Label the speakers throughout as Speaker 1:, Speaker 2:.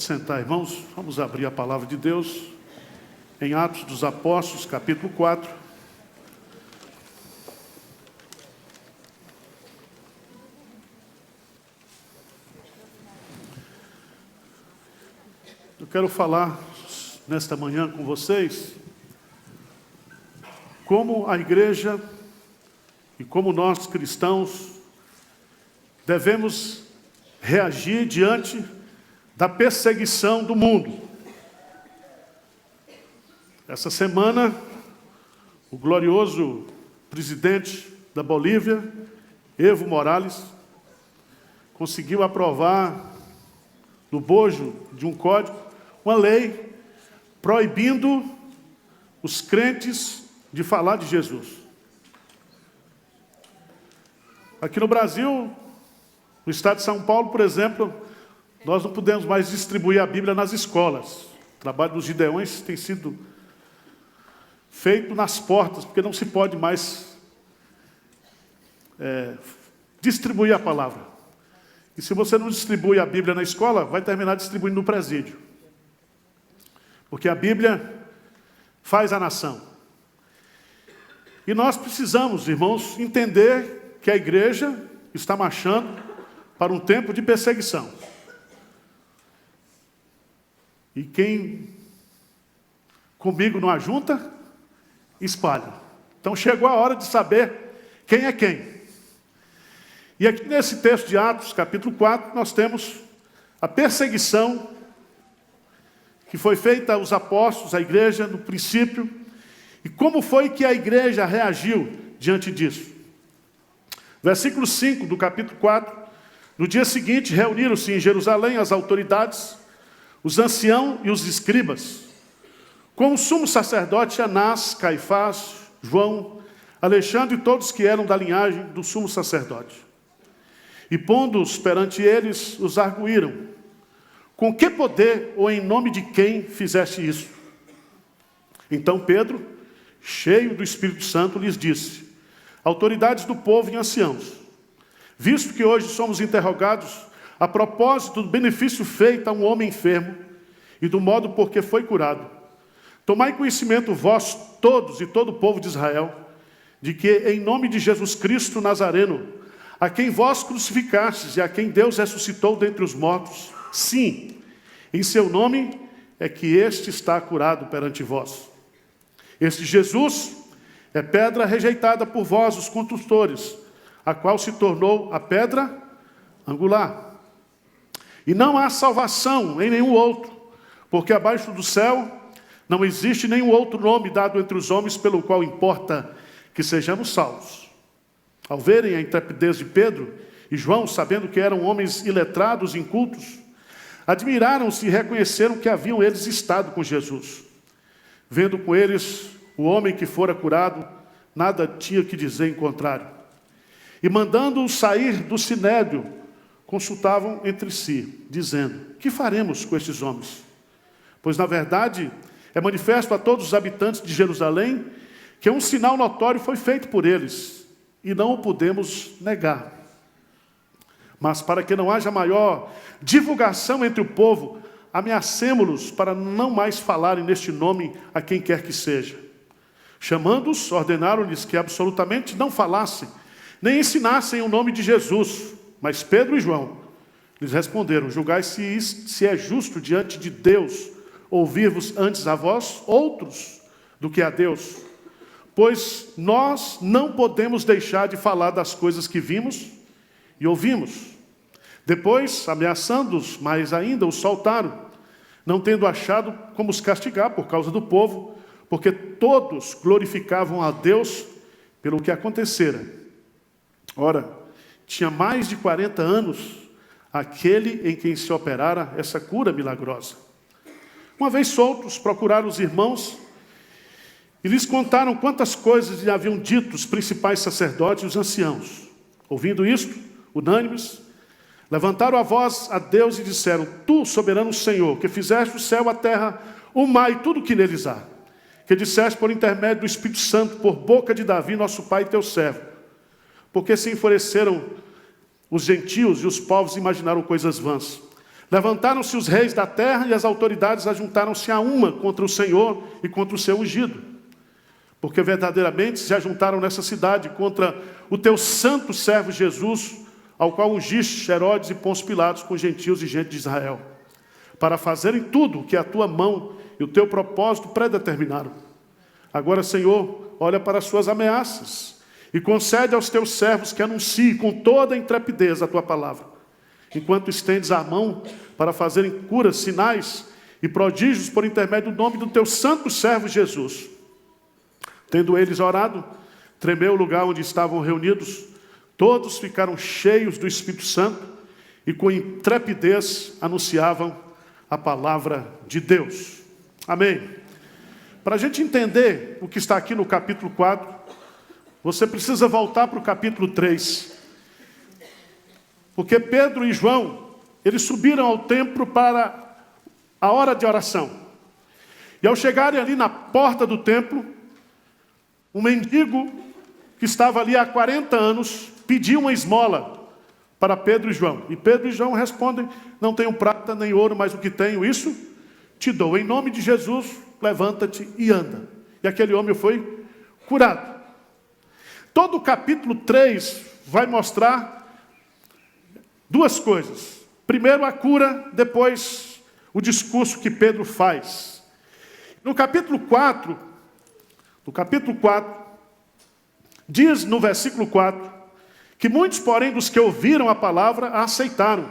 Speaker 1: sentar, irmãos. Vamos abrir a palavra de Deus em Atos dos Apóstolos, capítulo 4. Eu quero falar nesta manhã com vocês como a igreja e como nós cristãos devemos reagir diante da perseguição do mundo. Essa semana, o glorioso presidente da Bolívia, Evo Morales, conseguiu aprovar no bojo de um código uma lei proibindo os crentes de falar de Jesus. Aqui no Brasil, no estado de São Paulo, por exemplo, nós não podemos mais distribuir a Bíblia nas escolas. O trabalho dos Gideões tem sido feito nas portas, porque não se pode mais distribuir a palavra. E se você não distribui a Bíblia na escola, vai terminar distribuindo no presídio. Porque a Bíblia faz a nação. E nós precisamos, irmãos, entender que a igreja está marchando para um tempo de perseguição. E quem comigo não ajunta, espalha. Então chegou a hora de saber quem é quem. E aqui nesse texto de Atos, capítulo 4, nós temos a perseguição que foi feita aos apóstolos, à igreja, no princípio, e como foi que a igreja reagiu diante disso. Versículo 5 do capítulo 4, no dia seguinte, reuniram-se em Jerusalém as autoridades, os anciãos e os escribas, com o sumo sacerdote Anás, Caifás, João, Alexandre e todos que eram da linhagem do sumo sacerdote. E pondo-os perante eles, os arguíram: com que poder ou em nome de quem fizeste isso? Então Pedro, cheio do Espírito Santo, lhes disse: autoridades do povo e anciãos, visto que hoje somos interrogados a propósito do benefício feito a um homem enfermo e do modo por que foi curado, tomai conhecimento vós todos e todo o povo de Israel, de que em nome de Jesus Cristo Nazareno, a quem vós crucificastes e a quem Deus ressuscitou dentre os mortos, sim, em seu nome é que este está curado perante vós. Este Jesus é pedra rejeitada por vós, os construtores, a qual se tornou a pedra angular. E não há salvação em nenhum outro, porque abaixo do céu não existe nenhum outro nome dado entre os homens pelo qual importa que sejamos salvos. Ao verem a intrepidez de Pedro e João, sabendo que eram homens iletrados e incultos, admiraram-se e reconheceram que haviam eles estado com Jesus. Vendo com eles o homem que fora curado, nada tinha que dizer em contrário. E mandando-os sair do sinédrio, consultavam entre si, dizendo: que faremos com estes homens? Pois, na verdade, é manifesto a todos os habitantes de Jerusalém que um sinal notório foi feito por eles, e não o podemos negar. Mas para que não haja maior divulgação entre o povo, ameacemo-los para não mais falarem neste nome a quem quer que seja. Chamando-os, ordenaram-lhes que absolutamente não falassem, nem ensinassem o nome de Jesus. Mas Pedro e João lhes responderam: julgai se é justo diante de Deus ouvir-vos antes a vós outros do que a Deus. Pois nós não podemos deixar de falar das coisas que vimos e ouvimos. Depois, ameaçando-os mais ainda, os soltaram, não tendo achado como os castigar por causa do povo, porque todos glorificavam a Deus pelo que acontecera. Ora, tinha mais de 40 anos aquele em quem se operara essa cura milagrosa. Uma vez soltos, procuraram os irmãos e lhes contaram quantas coisas lhe haviam dito os principais sacerdotes e os anciãos. Ouvindo isto, unânimes, levantaram a voz a Deus e disseram: tu, soberano Senhor, que fizeste o céu, a terra, o mar e tudo que neles há, que disseste por intermédio do Espírito Santo, por boca de Davi, nosso pai e teu servo, porque se enfureceram os gentios e os povos imaginaram coisas vãs. Levantaram-se os reis da terra e as autoridades ajuntaram-se a uma contra o Senhor e contra o seu ungido. Porque verdadeiramente se ajuntaram nessa cidade contra o teu santo servo Jesus, ao qual ungiste Herodes e Pôncio Pilatos com gentios e gente de Israel, para fazerem tudo o que a tua mão e o teu propósito predeterminaram. Agora, Senhor, olha para as suas ameaças e concede aos teus servos que anunciem com toda a intrepidez a tua palavra, enquanto estendes a mão para fazerem curas, sinais e prodígios por intermédio do nome do teu santo servo Jesus. Tendo eles orado, tremeu o lugar onde estavam reunidos, todos ficaram cheios do Espírito Santo e com intrepidez anunciavam a palavra de Deus. Amém. Para a gente entender o que está aqui no capítulo 4, você precisa voltar para o capítulo 3. Porque Pedro e João, eles subiram ao templo para a hora de oração. E ao chegarem ali na porta do templo, um mendigo que estava ali há 40 anos pediu uma esmola para Pedro e João. E Pedro e João respondem: não tenho prata nem ouro, mas o que tenho, isso te dou. Em nome de Jesus, levanta-te e anda. E aquele homem foi curado. Todo o capítulo 3 vai mostrar duas coisas. Primeiro a cura, depois o discurso que Pedro faz. No capítulo 4, diz no versículo 4, que muitos, porém, dos que ouviram a palavra, a aceitaram,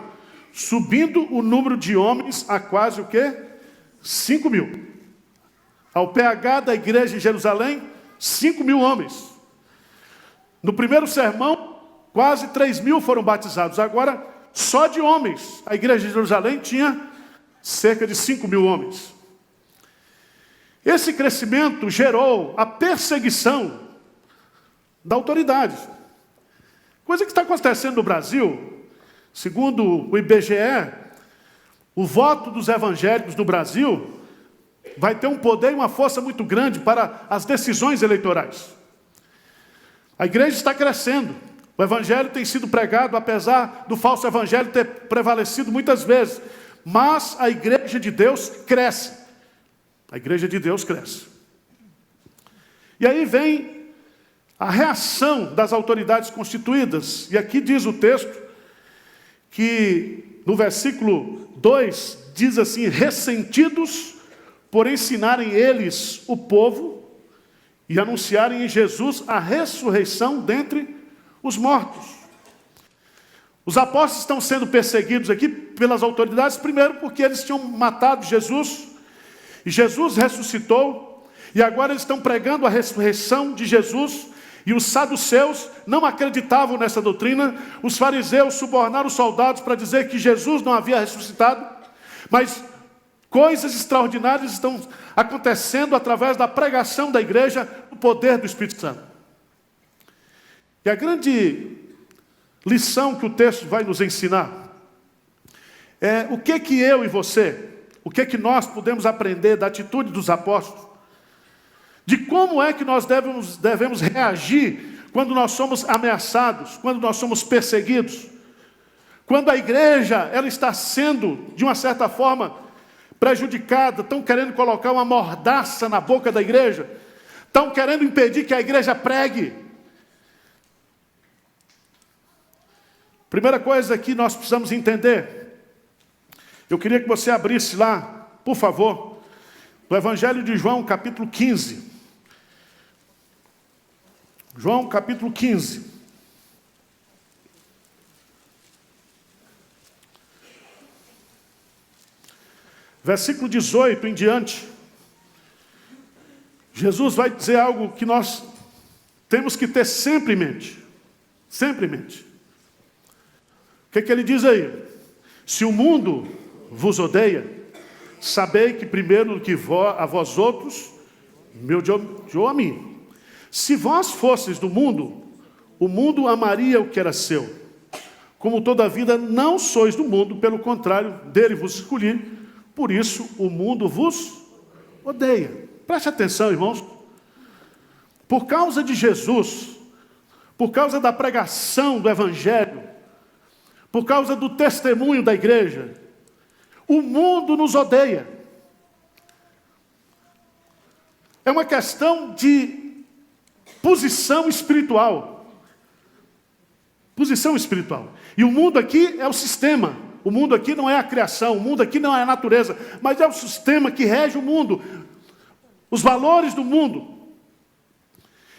Speaker 1: subindo o número de homens a quase o quê? 5.000. Ao PH da igreja em Jerusalém, 5.000 homens. No primeiro sermão, quase 3.000 foram batizados. Agora, só de homens, a igreja de Jerusalém tinha cerca de 5.000 homens. Esse crescimento gerou a perseguição da autoridade. Coisa que está acontecendo no Brasil, segundo o IBGE, o voto dos evangélicos no Brasil vai ter um poder e uma força muito grande para as decisões eleitorais. A igreja está crescendo. O evangelho tem sido pregado, apesar do falso evangelho ter prevalecido muitas vezes. Mas a igreja de Deus cresce. A igreja de Deus cresce. E aí vem a reação das autoridades constituídas. E aqui diz o texto que no versículo 2 diz assim: ressentidos por ensinarem eles o povo e anunciarem em Jesus a ressurreição dentre os mortos. Os apóstolos estão sendo perseguidos aqui pelas autoridades, primeiro porque eles tinham matado Jesus, e Jesus ressuscitou, e agora eles estão pregando a ressurreição de Jesus, e os saduceus não acreditavam nessa doutrina. Os fariseus subornaram os soldados para dizer que Jesus não havia ressuscitado, mas coisas extraordinárias estão acontecendo através da pregação da igreja, o poder do Espírito Santo. E a grande lição que o texto vai nos ensinar é o que eu e você, o que nós podemos aprender da atitude dos apóstolos, de como é que nós devemos reagir quando nós somos ameaçados, quando nós somos perseguidos, quando a igreja ela está sendo, de uma certa forma, prejudicada, estão querendo colocar uma mordaça na boca da igreja, estão querendo impedir que a igreja pregue. Primeira coisa que nós precisamos entender, eu queria que você abrisse lá, por favor, no Evangelho de João, capítulo 15. João, capítulo 15. Versículo 18 em diante. Jesus vai dizer algo que nós temos que ter sempre em mente. Sempre em mente. O que ele diz aí? Se o mundo vos odeia, sabei que primeiro que a vós outros, me odiou a mim. Se vós fosseis do mundo, o mundo amaria o que era seu. Como toda a vida não sois do mundo, pelo contrário, dele vos escolhi, por isso o mundo vos odeia. Preste atenção, irmãos. Por causa de Jesus, por causa da pregação do Evangelho, por causa do testemunho da igreja, O mundo nos odeia. É uma questão de posição espiritual. Posição espiritual. E o mundo aqui é o sistema. O mundo aqui não é a criação. O mundo aqui não é a natureza. Mas é o sistema que rege o mundo. Os valores do mundo.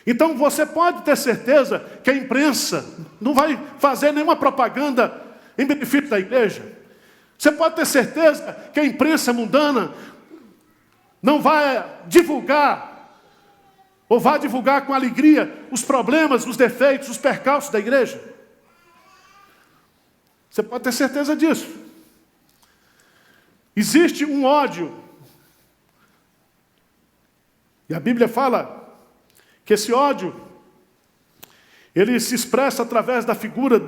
Speaker 1: Então você pode ter certeza que a imprensa não vai fazer nenhuma propaganda em benefício da igreja. Você pode ter certeza que a imprensa mundana não vai divulgar, ou vai divulgar com alegria, os problemas, os defeitos, os percalços da igreja. Você pode ter certeza disso. Existe um ódio. E a Bíblia fala que esse ódio, ele se expressa através da figura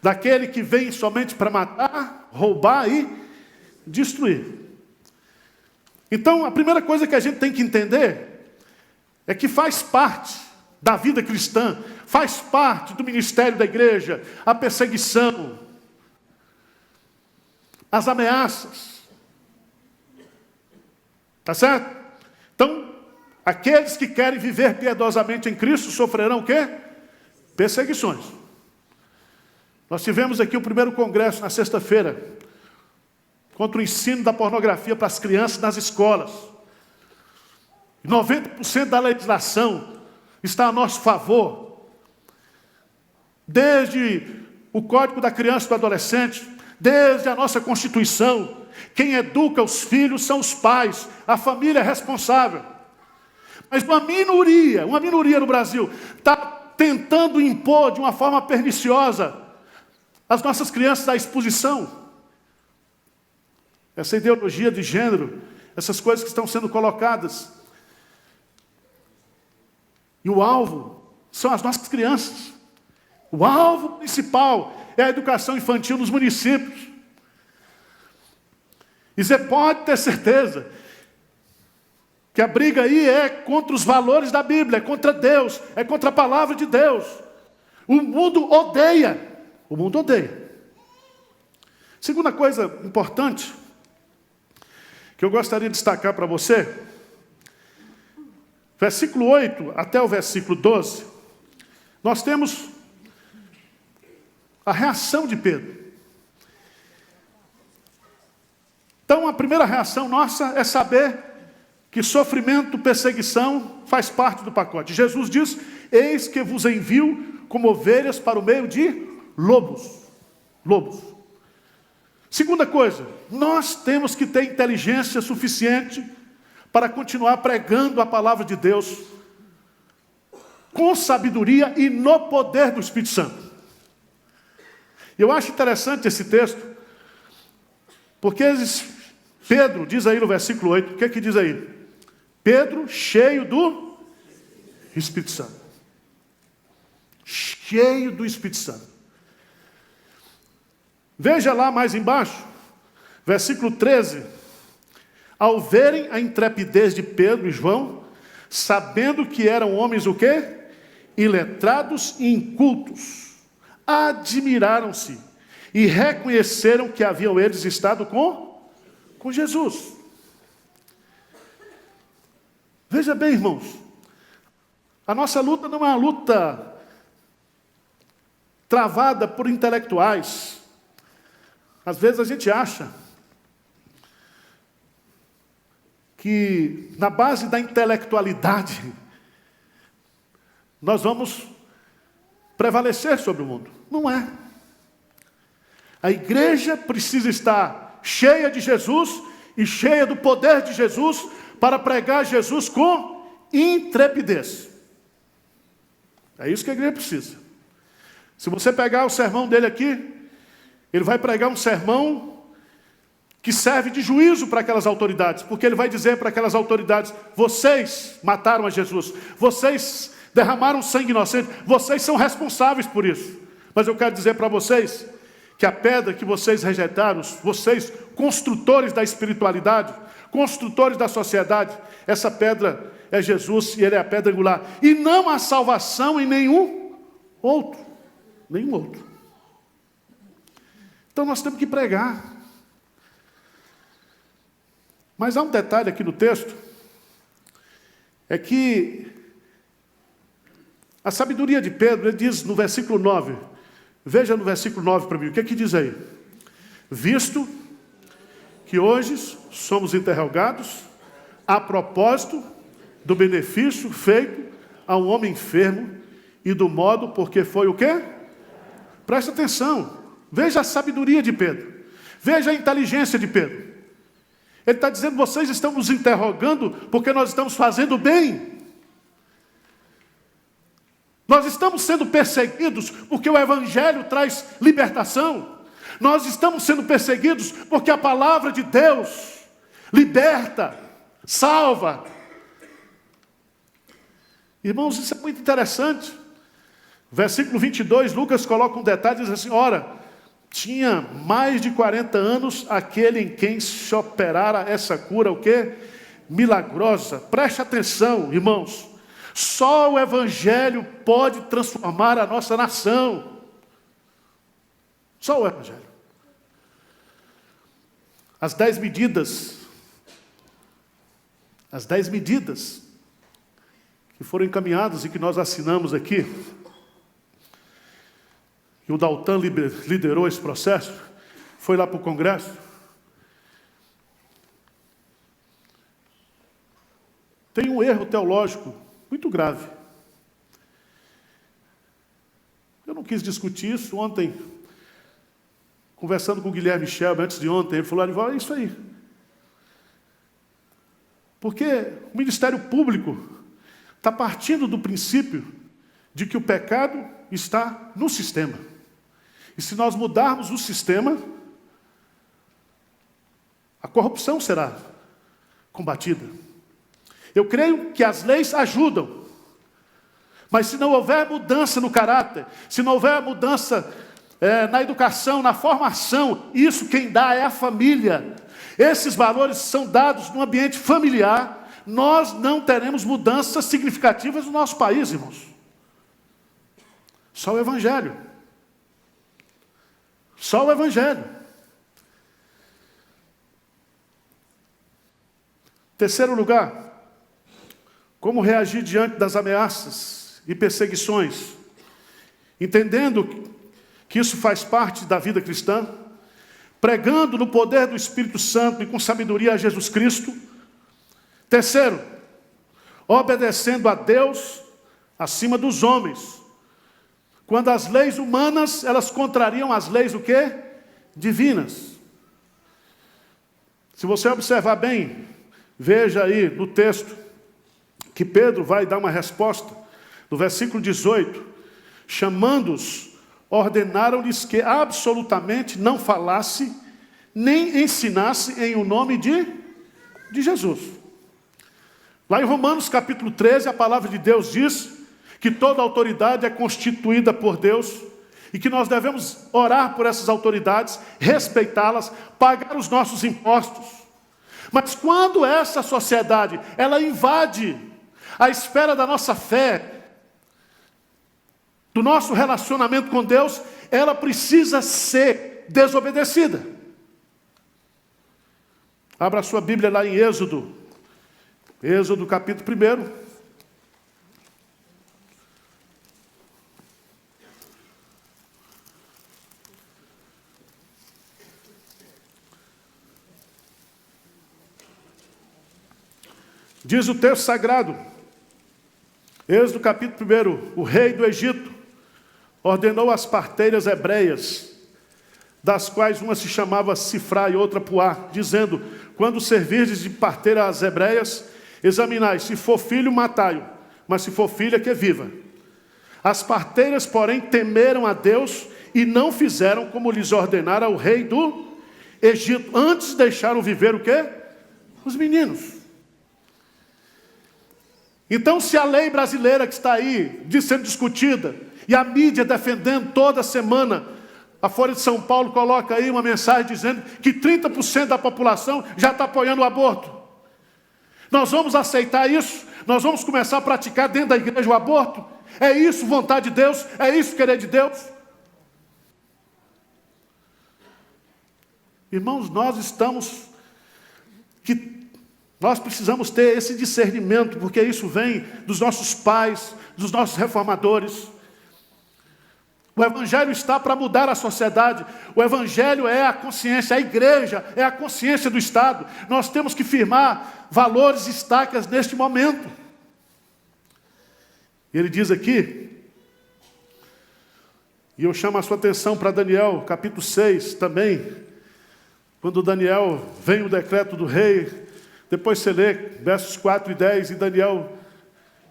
Speaker 1: daquele que vem somente para matar, roubar e destruir. Então, a primeira coisa que a gente tem que entender é que faz parte da vida cristã, faz parte do ministério da igreja, a perseguição, as ameaças. Tá certo? Então, aqueles que querem viver piedosamente em Cristo sofrerão o quê? Perseguições. Nós tivemos aqui o primeiro congresso na sexta-feira contra o ensino da pornografia para as crianças nas escolas. 90% da legislação está a nosso favor. Desde o Código da Criança e do Adolescente, desde a nossa Constituição. Quem educa os filhos são os pais, a família é responsável. Mas uma minoria no Brasil, está tentando impor de uma forma perniciosa as nossas crianças à exposição. Essa ideologia de gênero, essas coisas que estão sendo colocadas. E o alvo são as nossas crianças. O alvo principal é a educação infantil nos municípios. E você pode ter certeza que a briga aí é contra os valores da Bíblia, é contra Deus, é contra a palavra de Deus. O mundo odeia. O mundo odeia. Segunda coisa importante que eu gostaria de destacar para você, versículo 8 até o versículo 12, nós temos a reação de Pedro. Então, a primeira reação nossa é saber que sofrimento, perseguição faz parte do pacote. Jesus diz: eis que vos envio como ovelhas para o meio de lobos. Lobos. Segunda coisa, nós temos que ter inteligência suficiente para continuar pregando a palavra de Deus com sabedoria e no poder do Espírito Santo. Eu acho interessante esse texto, porque Pedro diz aí no versículo 8, o que é que diz aí? Pedro cheio do Espírito Santo. Cheio do Espírito Santo. Veja lá mais embaixo, versículo 13. Ao verem a intrepidez de Pedro e João, sabendo que eram homens o quê? Iletrados e incultos, admiraram-se e reconheceram que haviam eles estado com Jesus. Veja bem, irmãos, a nossa luta não é uma luta travada por intelectuais. Às vezes a gente acha que na base da intelectualidade nós vamos prevalecer sobre o mundo. Não é. A igreja precisa estar cheia de Jesus e cheia do poder de Jesus para pregar Jesus com intrepidez. É isso que a igreja precisa. Se você pegar o sermão dele aqui, ele vai pregar um sermão que serve de juízo para aquelas autoridades, porque ele vai dizer para aquelas autoridades: vocês mataram a Jesus, vocês derramaram sangue inocente, vocês são responsáveis por isso. Mas eu quero dizer para vocês que a pedra que vocês rejeitaram, vocês, construtores da espiritualidade, construtores da sociedade, essa pedra é Jesus e ele é a pedra angular. E não há salvação em nenhum outro. Nenhum outro. Então nós temos que pregar. Mas há um detalhe aqui no texto, é que a sabedoria de Pedro, ele diz no versículo 9, veja no versículo 9 para mim, o que é que diz aí? Visto que hoje somos interrogados a propósito do benefício feito a um homem enfermo e do modo porque foi o quê? Presta atenção, veja a sabedoria de Pedro, veja a inteligência de Pedro. Ele está dizendo, vocês estão nos interrogando porque nós estamos fazendo bem. Nós estamos sendo perseguidos porque o Evangelho traz libertação. Nós estamos sendo perseguidos porque a palavra de Deus liberta, salva. Irmãos, isso é muito interessante. Versículo 22, Lucas coloca um detalhe, diz assim, ora, tinha mais de 40 anos aquele em quem se operara essa cura, o quê? Milagrosa. Preste atenção, irmãos. Só o Evangelho pode transformar a nossa nação. Só o Evangelho. As 10 medidas que foram encaminhadas e que nós assinamos aqui, e o Daltan liderou esse processo, foi lá para o Congresso. Tem um erro teológico muito grave. Eu não quis discutir isso ontem, conversando com o Guilherme Shelby, antes de ontem, ele falou, é isso aí. Porque o Ministério Público está partindo do princípio de que o pecado está no sistema. E se nós mudarmos o sistema, a corrupção será combatida. Eu creio que as leis ajudam. Mas se não houver mudança no caráter, se não houver mudança na educação, na formação, isso quem dá é a família. Esses valores são dados no ambiente familiar. Nós não teremos mudanças significativas no nosso país, irmãos. Só o Evangelho. Só o Evangelho. Terceiro lugar, como reagir diante das ameaças e perseguições, entendendo que isso faz parte da vida cristã, pregando no poder do Espírito Santo e com sabedoria a Jesus Cristo. Terceiro, obedecendo a Deus acima dos homens. Quando as leis humanas, elas contrariam as leis o quê? Divinas. Se você observar bem, veja aí no texto que Pedro vai dar uma resposta, no versículo 18, chamando-os, ordenaram-lhes que absolutamente não falasse, nem ensinasse em o nome de Jesus. Lá em Romanos capítulo 13, a palavra de Deus diz que toda autoridade é constituída por Deus e que nós devemos orar por essas autoridades, respeitá-las, pagar os nossos impostos. Mas quando essa sociedade, ela invade a esfera da nossa fé, do nosso relacionamento com Deus, ela precisa ser desobedecida. Abra a sua Bíblia lá em Êxodo capítulo 1. Diz o texto sagrado, Êxodo capítulo 1, o rei do Egito ordenou as parteiras hebreias, das quais uma se chamava Sifrá e outra Puá, dizendo, quando servirdes de parteira às hebreias, examinai, se for filho, matai-o, mas se for filha, que viva. As parteiras, porém, temeram a Deus e não fizeram como lhes ordenara o rei do Egito. Antes deixaram viver o quê? Os meninos. Então, se a lei brasileira que está aí, sendo discutida, e a mídia defendendo toda semana, a Folha de São Paulo coloca aí uma mensagem dizendo que 30% da população já está apoiando o aborto. Nós vamos aceitar isso? Nós vamos começar a praticar dentro da igreja o aborto? É isso vontade de Deus? É isso querer de Deus? Irmãos, nós estamos... Nós precisamos ter esse discernimento, porque isso vem dos nossos pais, dos nossos reformadores. O Evangelho está para mudar a sociedade. O Evangelho é a consciência, a igreja é a consciência do Estado. Nós temos que firmar valores e estacas neste momento. Ele diz aqui, e eu chamo a sua atenção para Daniel, capítulo 6 também, quando Daniel vem o decreto do rei. Depois você lê versos 4 e 10, e Daniel,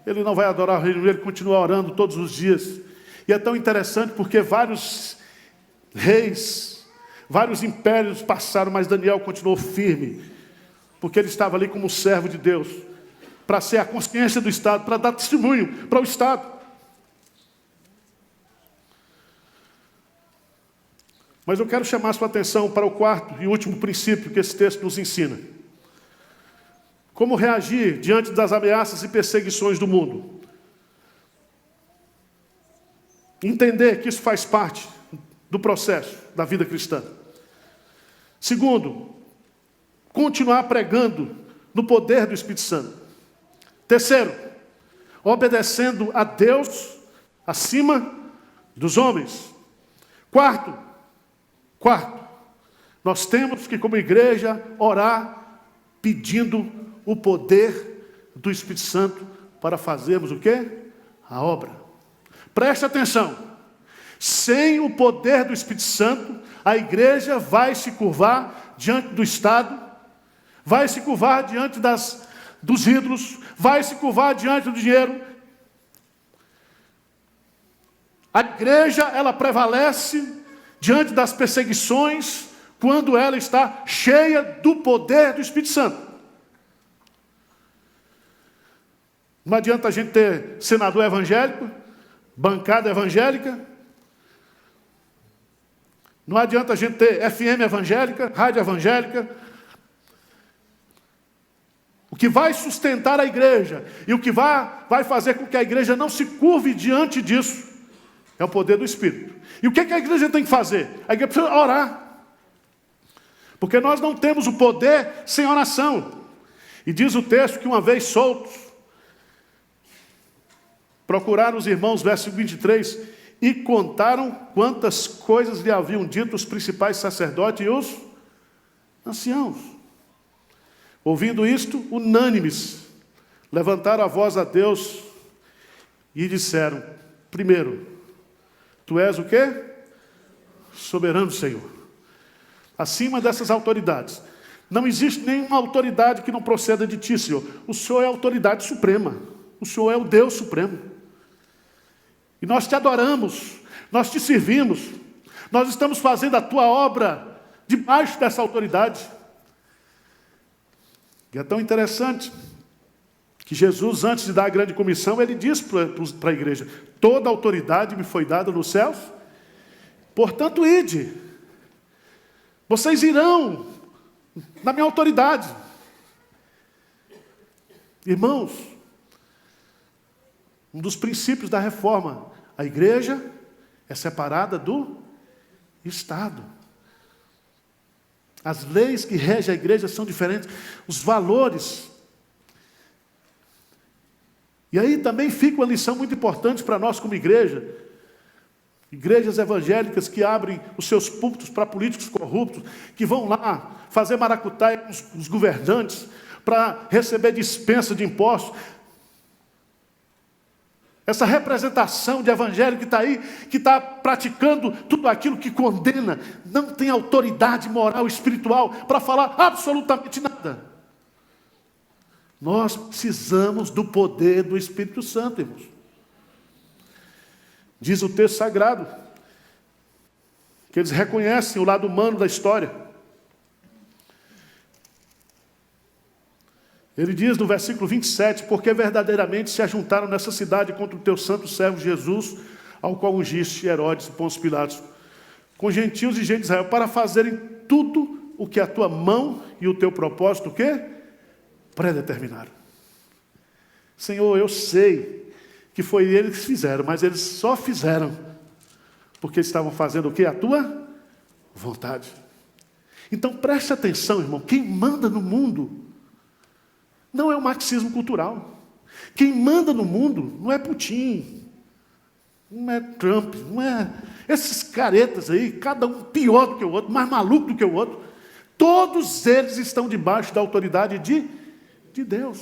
Speaker 1: ele não vai adorar o rei, ele continua orando todos os dias. E é tão interessante porque vários reis, vários impérios passaram, mas Daniel continuou firme, porque ele estava ali como servo de Deus, para ser a consciência do Estado, para dar testemunho para o Estado. Mas eu quero chamar a sua atenção para o quarto e último princípio que esse texto nos ensina. Como reagir diante das ameaças e perseguições do mundo? Entender que isso faz parte do processo da vida cristã. Segundo, continuar pregando no poder do Espírito Santo. Terceiro, obedecendo a Deus acima dos homens. Quarto, nós temos que, como igreja, orar pedindo o poder do Espírito Santo para fazermos o quê? A obra. Preste atenção. Sem o poder do Espírito Santo, a igreja vai se curvar diante do Estado, vai se curvar diante dos ídolos, vai se curvar diante do dinheiro. A igreja, ela prevalece diante das perseguições quando ela está cheia do poder do Espírito Santo. Não adianta a gente ter senador evangélico, bancada evangélica. Não adianta a gente ter FM evangélica, rádio evangélica. O que vai sustentar a igreja e o que vai fazer com que a igreja não se curve diante disso é o poder do Espírito. E o que a igreja tem que fazer? A igreja precisa orar. Porque nós não temos o poder sem oração. E diz o texto que uma vez soltos, procuraram os irmãos, verso 23, e contaram quantas coisas lhe haviam dito os principais sacerdotes e os anciãos. Ouvindo isto, unânimes, levantaram a voz a Deus e disseram: primeiro, tu és o quê? Soberano Senhor. Acima dessas autoridades. Não existe nenhuma autoridade que não proceda de ti, Senhor. O Senhor é a autoridade suprema. O Senhor é o Deus supremo. E nós te adoramos, nós te servimos, nós estamos fazendo a tua obra debaixo dessa autoridade. E é tão interessante que Jesus, antes de dar a grande comissão, ele diz para a igreja: toda autoridade me foi dada nos céus, portanto ide, vocês irão na minha autoridade. Irmãos, um dos princípios da reforma, a igreja é separada do Estado. As leis que regem a igreja são diferentes, os valores. E aí também fica uma lição muito importante para nós como igreja. Igrejas evangélicas que abrem os seus púlpitos para políticos corruptos, que vão lá fazer maracutaia com os governantes, para receber dispensa de impostos. Essa representação de evangelho que está aí, que está praticando tudo aquilo que condena, não tem autoridade moral, espiritual, para falar absolutamente nada. Nós precisamos do poder do Espírito Santo, irmãos. Diz o texto sagrado, que eles reconhecem o lado humano da história. Ele diz no versículo 27, porque verdadeiramente se ajuntaram nessa cidade contra o teu santo servo Jesus, ao qual ungiste Herodes e Pôncio Pilatos, com gentios e gente de Israel, para fazerem tudo o que a tua mão e o teu propósito, o quê? Predeterminaram. Senhor, eu sei que foi eles que fizeram, mas eles só fizeram porque estavam fazendo o quê? A tua vontade. Então preste atenção, irmão, quem manda no mundo Não é o marxismo cultural. Quem manda no mundo não é Putin, não é Trump, não é esses caretas aí, cada um pior do que o outro, mais maluco do que o outro. Todos eles estão debaixo da autoridade de Deus.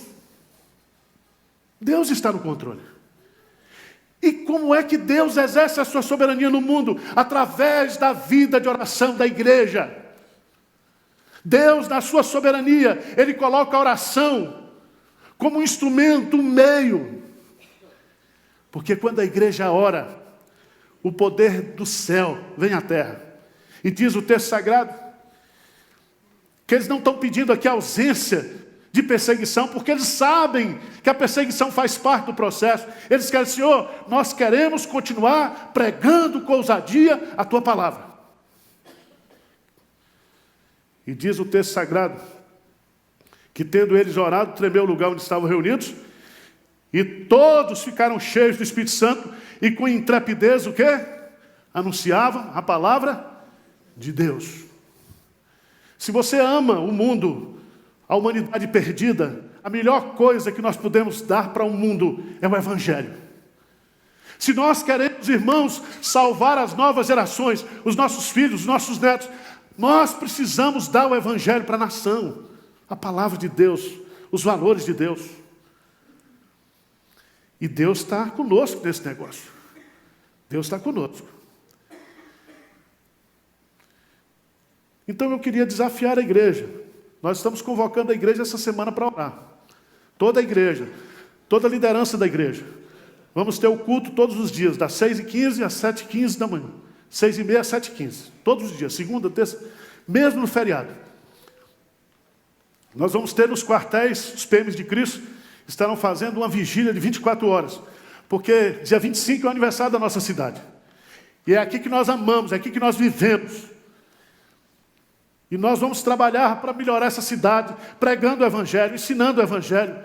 Speaker 1: Deus está no controle. E como é que Deus exerce a sua soberania no mundo? Através da vida de oração da igreja. Deus, na sua soberania, Ele coloca a oração como um instrumento, um meio. Porque quando a igreja ora, o poder do céu vem à terra. E diz o texto sagrado, que eles não estão pedindo aqui a ausência de perseguição, porque eles sabem que a perseguição faz parte do processo. Eles querem, Senhor, nós queremos continuar pregando com ousadia a Tua palavra. E diz o texto sagrado, que tendo eles orado, tremeu o lugar onde estavam reunidos, e todos ficaram cheios do Espírito Santo, e com intrepidez o quê? Anunciavam a palavra de Deus. Se você ama o mundo, a humanidade perdida, a melhor coisa que nós podemos dar para o mundo é o Evangelho. Se nós queremos, irmãos, salvar as novas gerações, os nossos filhos, os nossos netos, nós precisamos dar o Evangelho para a nação, a palavra de Deus, os valores de Deus. E Deus está conosco nesse negócio. Deus está conosco. Então eu queria desafiar a igreja. Nós estamos convocando a igreja essa semana para orar. Toda a igreja, toda a liderança da igreja. Vamos ter o culto todos os dias, das 6h15 às 7h15 da manhã. 6h30 às 7h15. Todos os dias, segunda, terça, mesmo no feriado. Nós vamos ter nos quartéis, os PMs de Cristo estarão fazendo uma vigília de 24 horas. Porque dia 25 é o aniversário da nossa cidade. E é aqui que nós amamos, é aqui que nós vivemos. E nós vamos trabalhar para melhorar essa cidade, pregando o Evangelho, ensinando o Evangelho,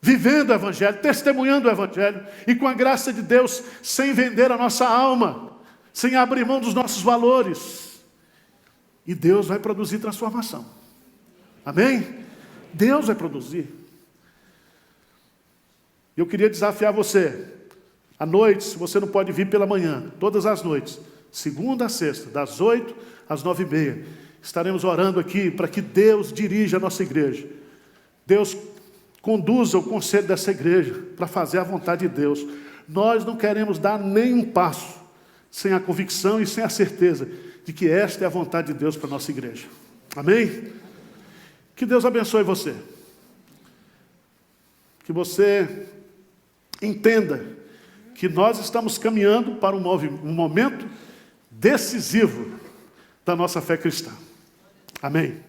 Speaker 1: vivendo o Evangelho, testemunhando o Evangelho, e com a graça de Deus, sem vender a nossa alma, sem abrir mão dos nossos valores. E Deus vai produzir transformação. Amém? Deus vai produzir. Eu queria desafiar você, à noite, se você não pode vir pela manhã, todas as noites, segunda a sexta, das 8 às 9h30, estaremos orando aqui para que Deus dirija a nossa igreja. Deus conduza o conselho dessa igreja para fazer a vontade de Deus. Nós não queremos dar nenhum passo sem a convicção e sem a certeza de que esta é a vontade de Deus para a nossa igreja. Amém? Que Deus abençoe você. Que você entenda que nós estamos caminhando para um momento decisivo da nossa fé cristã. Amém?